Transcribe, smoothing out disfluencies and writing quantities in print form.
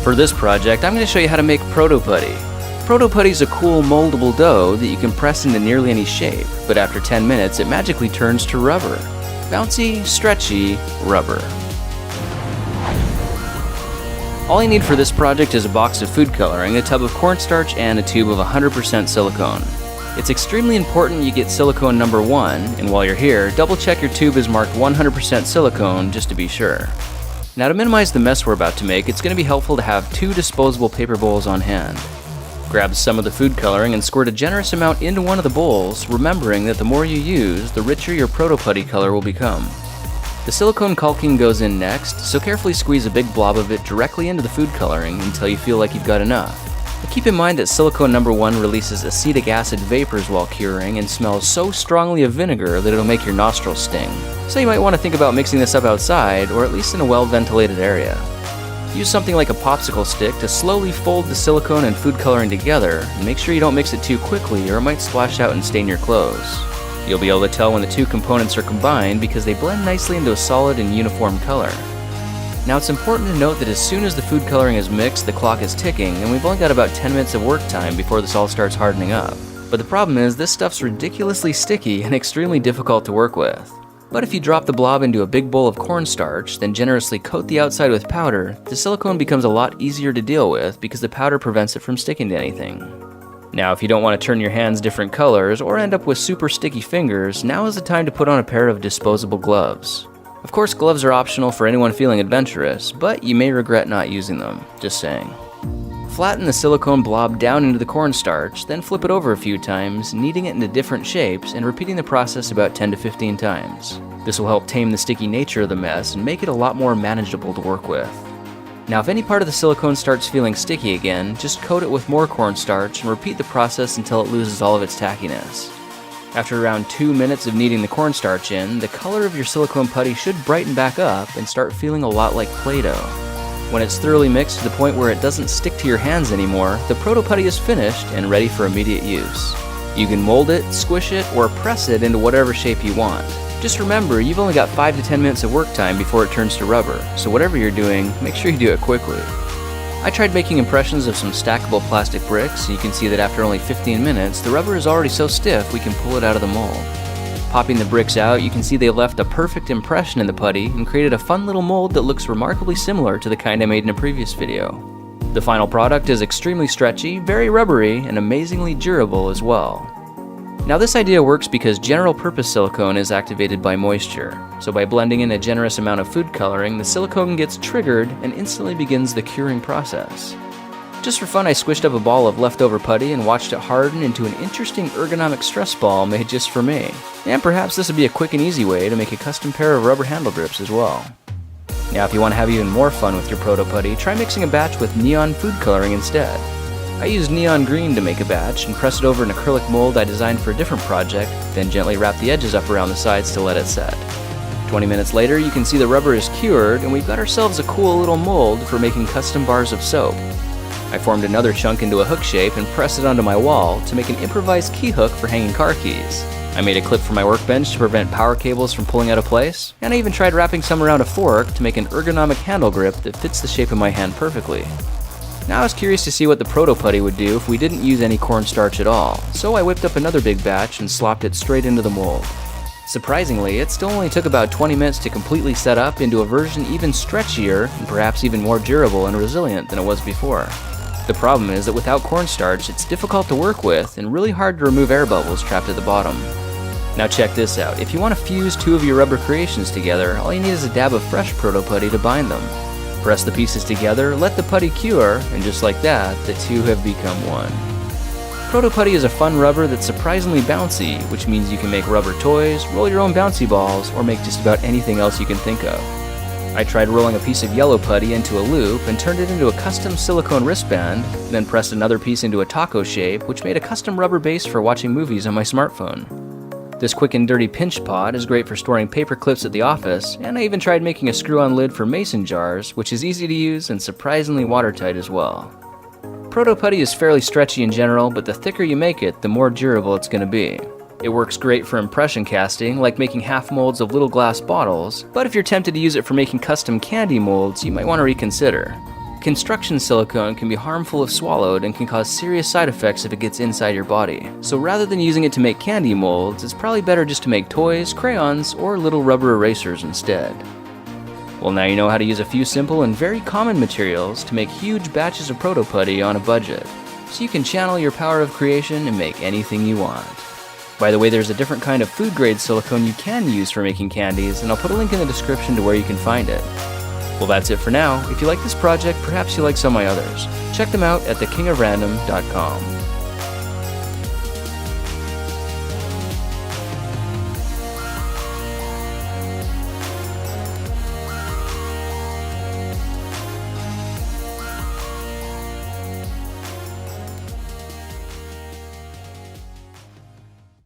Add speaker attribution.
Speaker 1: For this project, I'm going to show you how to make Proto Putty. Proto Putty is a cool moldable dough that you can press into nearly any shape, but after 10 minutes it magically turns to rubber. Bouncy, stretchy rubber. All you need for this project is a box of food coloring, a tub of cornstarch, and a tube of 100% silicone. It's extremely important you get silicone number 1, and while you're here, double check your tube is marked 100% silicone just to be sure. Now to minimize the mess we're about to make, it's going to be helpful to have 2 disposable paper bowls on hand. Grab some of the food coloring and squirt a generous amount into one of the bowls, remembering that the more you use, the richer your Proto Putty color will become. The silicone caulking goes in next, so carefully squeeze a big blob of it directly into the food coloring until you feel like you've got enough. But keep in mind that silicone number 1 releases acetic acid vapors while curing and smells so strongly of vinegar that it'll make your nostrils sting. So you might want to think about mixing this up outside, or at least in a well-ventilated area. Use something like a popsicle stick to slowly fold the silicone and food coloring together, and make sure you don't mix it too quickly or it might splash out and stain your clothes. You'll be able to tell when the 2 components are combined because they blend nicely into a solid and uniform color. Now it's important to note that as soon as the food coloring is mixed, the clock is ticking, and we've only got about 10 minutes of work time before this all starts hardening up. But the problem is, this stuff's ridiculously sticky and extremely difficult to work with. But if you drop the blob into a big bowl of cornstarch, then generously coat the outside with powder, the silicone becomes a lot easier to deal with because the powder prevents it from sticking to anything. Now if you don't want to turn your hands different colors or end up with super sticky fingers, now is the time to put on a pair of disposable gloves. Of course, gloves are optional for anyone feeling adventurous, but you may regret not using them, just saying. Flatten the silicone blob down into the cornstarch, then flip it over a few times, kneading it into different shapes and repeating the process about 10 to 15 times. This will help tame the sticky nature of the mess and make it a lot more manageable to work with. Now if any part of the silicone starts feeling sticky again, just coat it with more cornstarch and repeat the process until it loses all of its tackiness. After around 2 minutes of kneading the cornstarch in, the color of your silicone putty should brighten back up and start feeling a lot like Play-Doh. When it's thoroughly mixed to the point where it doesn't stick to your hands anymore, the Proto Putty is finished and ready for immediate use. You can mold it, squish it, or press it into whatever shape you want. Just remember, you've only got 5 to 10 minutes of work time before it turns to rubber, so whatever you're doing, make sure you do it quickly. I tried making impressions of some stackable plastic bricks, and you can see that after only 15 minutes, the rubber is already so stiff we can pull it out of the mold. Popping the bricks out, you can see they left a perfect impression in the putty and created a fun little mold that looks remarkably similar to the kind I made in a previous video. The final product is extremely stretchy, very rubbery, and amazingly durable as well. Now this idea works because general purpose silicone is activated by moisture, so by blending in a generous amount of food coloring, the silicone gets triggered and instantly begins the curing process. Just for fun, I squished up a ball of leftover putty and watched it harden into an interesting ergonomic stress ball made just for me. And perhaps this would be a quick and easy way to make a custom pair of rubber handle grips as well. Now if you want to have even more fun with your Proto Putty, try mixing a batch with neon food coloring instead. I used neon green to make a batch and press it over an acrylic mold I designed for a different project, then gently wrap the edges up around the sides to let it set. 20 minutes later, you can see the rubber is cured and we've got ourselves a cool little mold for making custom bars of soap. I formed another chunk into a hook shape and pressed it onto my wall to make an improvised key hook for hanging car keys. I made a clip for my workbench to prevent power cables from pulling out of place, and I even tried wrapping some around a fork to make an ergonomic handle grip that fits the shape of my hand perfectly. Now I was curious to see what the Proto Putty would do if we didn't use any cornstarch at all, so I whipped up another big batch and slopped it straight into the mold. Surprisingly, it still only took about 20 minutes to completely set up into a version even stretchier and perhaps even more durable and resilient than it was before. The problem is that without cornstarch, it's difficult to work with and really hard to remove air bubbles trapped at the bottom. Now check this out, if you want to fuse 2 of your rubber creations together, all you need is a dab of fresh Proto Putty to bind them. Press the pieces together, let the putty cure, and just like that, the 2 have become one. Proto Putty is a fun rubber that's surprisingly bouncy, which means you can make rubber toys, roll your own bouncy balls, or make just about anything else you can think of. I tried rolling a piece of yellow putty into a loop and turned it into a custom silicone wristband, then pressed another piece into a taco shape, which made a custom rubber base for watching movies on my smartphone. This quick and dirty pinch pot is great for storing paper clips at the office, and I even tried making a screw-on lid for mason jars, which is easy to use and surprisingly watertight as well. Proto Putty is fairly stretchy in general, but the thicker you make it, the more durable it's going to be. It works great for impression casting, like making half molds of little glass bottles, but if you're tempted to use it for making custom candy molds, you might want to reconsider. Construction silicone can be harmful if swallowed and can cause serious side effects if it gets inside your body. So rather than using it to make candy molds, it's probably better just to make toys, crayons, or little rubber erasers instead. Well, now you know how to use a few simple and very common materials to make huge batches of proto-putty on a budget, so you can channel your power of creation and make anything you want. By the way, there's a different kind of food-grade silicone you can use for making candies, and I'll put a link in the description to where you can find it. Well, that's it for now. If you like this project, perhaps you like some of my others. Check them out at thekingofrandom.com.